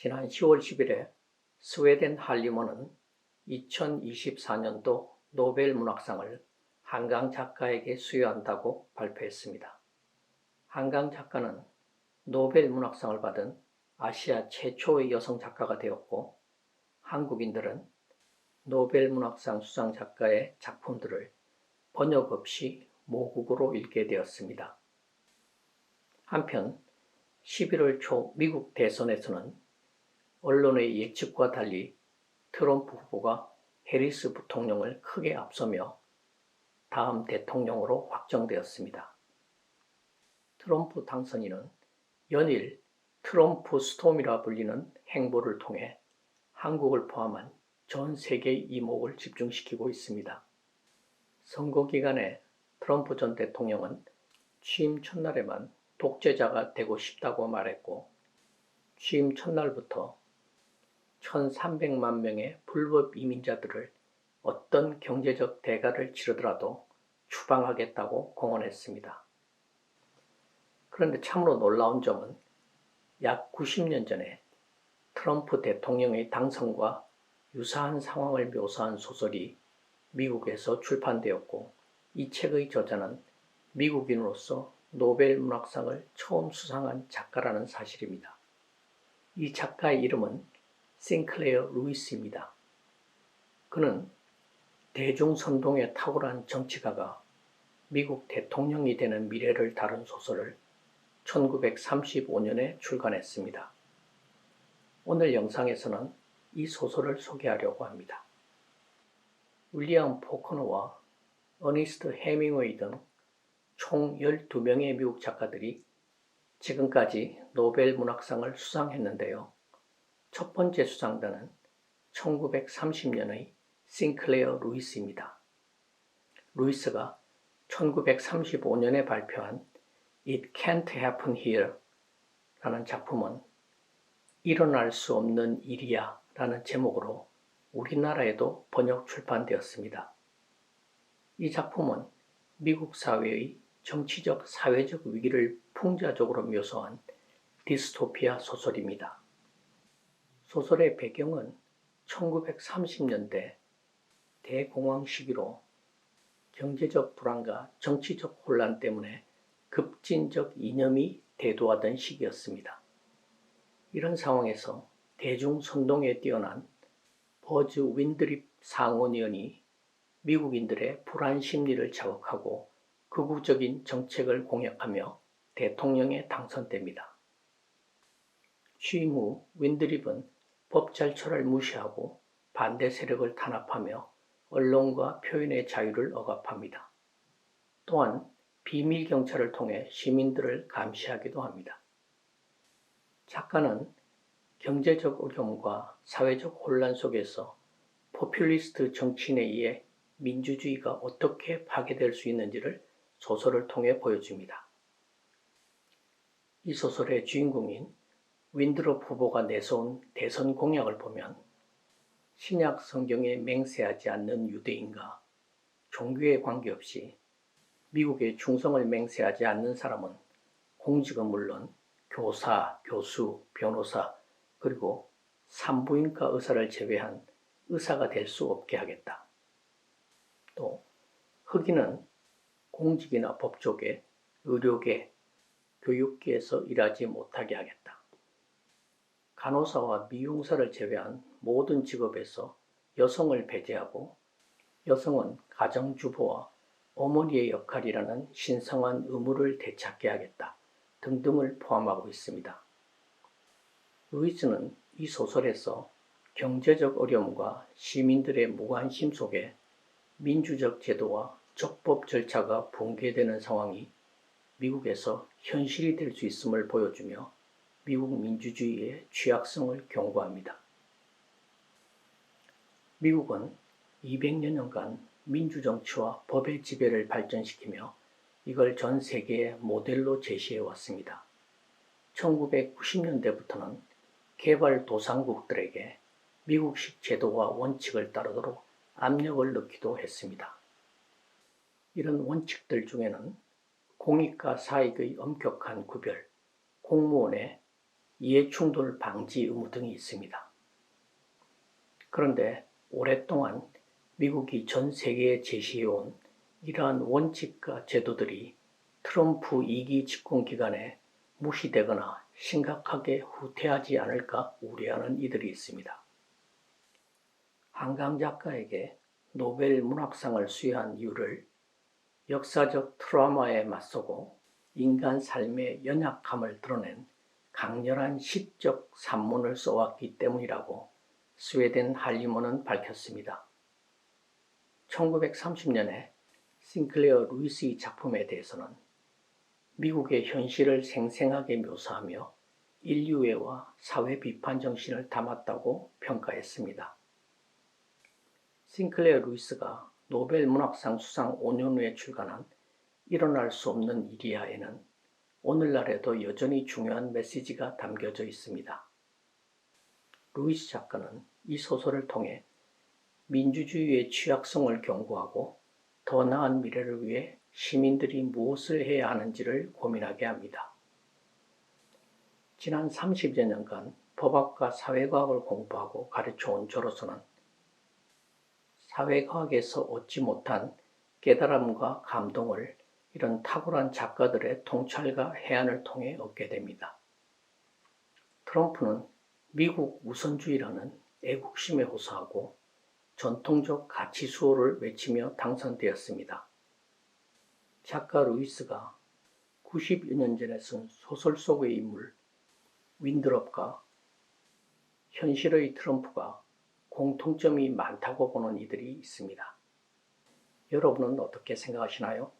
지난 10월 10일에 스웨덴 한림원은 2024년도 노벨 문학상을 한강 작가에게 수여한다고 발표했습니다. 한강 작가는 노벨 문학상을 받은 아시아 최초의 여성 작가가 되었고, 한국인들은 노벨 문학상 수상 작가의 작품들을 번역 없이 모국어로 읽게 되었습니다. 한편 11월 초 미국 대선에서는 언론의 예측과 달리 트럼프 후보가 해리스 부통령을 크게 앞서며 다음 대통령으로 확정되었습니다. 트럼프 당선인은 연일 트럼프 스톰이라 불리는 행보를 통해 한국을 포함한 전 세계의 이목을 집중시키고 있습니다. 선거 기간에 트럼프 전 대통령은 취임 첫날에만 독재자가 되고 싶다고 말했고, 취임 첫날부터 1,300만 명의 불법 이민자들을 어떤 경제적 대가를 치르더라도 추방하겠다고 공언했습니다. 그런데 참으로 놀라운 점은 약 90년 전에 트럼프 대통령의 당선과 유사한 상황을 묘사한 소설이 미국에서 출판되었고, 이 책의 저자는 미국인으로서 노벨 문학상을 처음 수상한 작가라는 사실입니다. 이 작가의 이름은 싱클레어 루이스입니다. 그는 대중선동에 탁월한 정치가가 미국 대통령이 되는 미래를 다룬 소설을 1935년에 출간했습니다. 오늘 영상에서는 이 소설을 소개하려고 합니다. 윌리엄 포커너와 어니스트 해밍웨이 등 총 12명의 미국 작가들이 지금까지 노벨 문학상을 수상했는데요. 첫 번째 수상자는 1930년의 싱클레어 루이스입니다. 루이스가 1935년에 발표한 It Can't Happen Here 라는 작품은 일어날 수 없는 일이야 라는 제목으로 우리나라에도 번역 출판되었습니다. 이 작품은 미국 사회의 정치적, 사회적 위기를 풍자적으로 묘사한 디스토피아 소설입니다. 소설의 배경은 1930년대 대공황 시기로 경제적 불안과 정치적 혼란 때문에 급진적 이념이 대두하던 시기였습니다. 이런 상황에서 대중 선동에 뛰어난 버즈 윈드립 상원의원이 미국인들의 불안 심리를 자극하고 극우적인 정책을 공약하며 대통령에 당선됩니다. 취임 후 윈드립은 법잘처를 무시하고 반대 세력을 탄압하며 언론과 표현의 자유를 억압합니다. 또한 비밀 경찰을 통해 시민들을 감시하기도 합니다. 작가는 경제적 어려움과 사회적 혼란 속에서 포퓰리스트 정치인에 의해 민주주의가 어떻게 파괴될 수 있는지를 소설을 통해 보여줍니다. 이 소설의 주인공인 윈드롭 후보가 내세운 대선 공약을 보면 신약 성경에 맹세하지 않는 유대인과 종교에 관계없이 미국의 충성을 맹세하지 않는 사람은 공직은 물론 교사, 교수, 변호사, 그리고 산부인과 의사를 제외한 의사가 될 수 없게 하겠다. 또 흑인은 공직이나 법조계, 의료계, 교육계에서 일하지 못하게 하겠다. 간호사와 미용사를 제외한 모든 직업에서 여성을 배제하고 여성은 가정주부와 어머니의 역할이라는 신성한 의무를 되찾게 하겠다 등등을 포함하고 있습니다. 루이스는 이 소설에서 경제적 어려움과 시민들의 무관심 속에 민주적 제도와 적법 절차가 붕괴되는 상황이 미국에서 현실이 될 수 있음을 보여주며 미국 민주주의의 취약성을 경고합니다. 미국은 200여 년간 민주정치와 법의 지배를 발전시키며 이걸 전 세계의 모델로 제시해 왔습니다. 1990년대부터는 개발도상국들에게 미국식 제도와 원칙을 따르도록 압력을 넣기도 했습니다. 이런 원칙들 중에는 공익과 사익의 엄격한 구별, 공무원의 이해충돌 방지 의무 등이 있습니다. 그런데 오랫동안 미국이 전 세계에 제시해온 이러한 원칙과 제도들이 트럼프 2기 집권 기간에 무시되거나 심각하게 후퇴하지 않을까 우려하는 이들이 있습니다. 한강 작가에게 노벨 문학상을 수여한 이유를 역사적 트라우마에 맞서고 인간 삶의 연약함을 드러낸 강렬한 시적 산문을 써왔기 때문이라고 스웨덴 한림원은 밝혔습니다. 1930년에 싱클레어 루이스의 작품에 대해서는 미국의 현실을 생생하게 묘사하며 인류애와 사회 비판 정신을 담았다고 평가했습니다. 싱클레어 루이스가 노벨 문학상 수상 5년 후에 출간한 일어날 수 없는 일이야에는 오늘날에도 여전히 중요한 메시지가 담겨져 있습니다. 루이스 작가는 이 소설을 통해 민주주의의 취약성을 경고하고 더 나은 미래를 위해 시민들이 무엇을 해야 하는지를 고민하게 합니다. 지난 30여 년간 법학과 사회과학을 공부하고 가르쳐온 저로서는 사회과학에서 얻지 못한 깨달음과 감동을 이런 탁월한 작가들의 통찰과 해안을 통해 얻게 됩니다. 트럼프는 미국 우선주의라는 애국심에 호소하고 전통적 가치 수호를 외치며 당선되었습니다. 작가 루이스가 90여 년 전에 쓴 소설 속의 인물 윈드롭과 현실의 트럼프가 공통점이 많다고 보는 이들이 있습니다. 여러분은 어떻게 생각하시나요?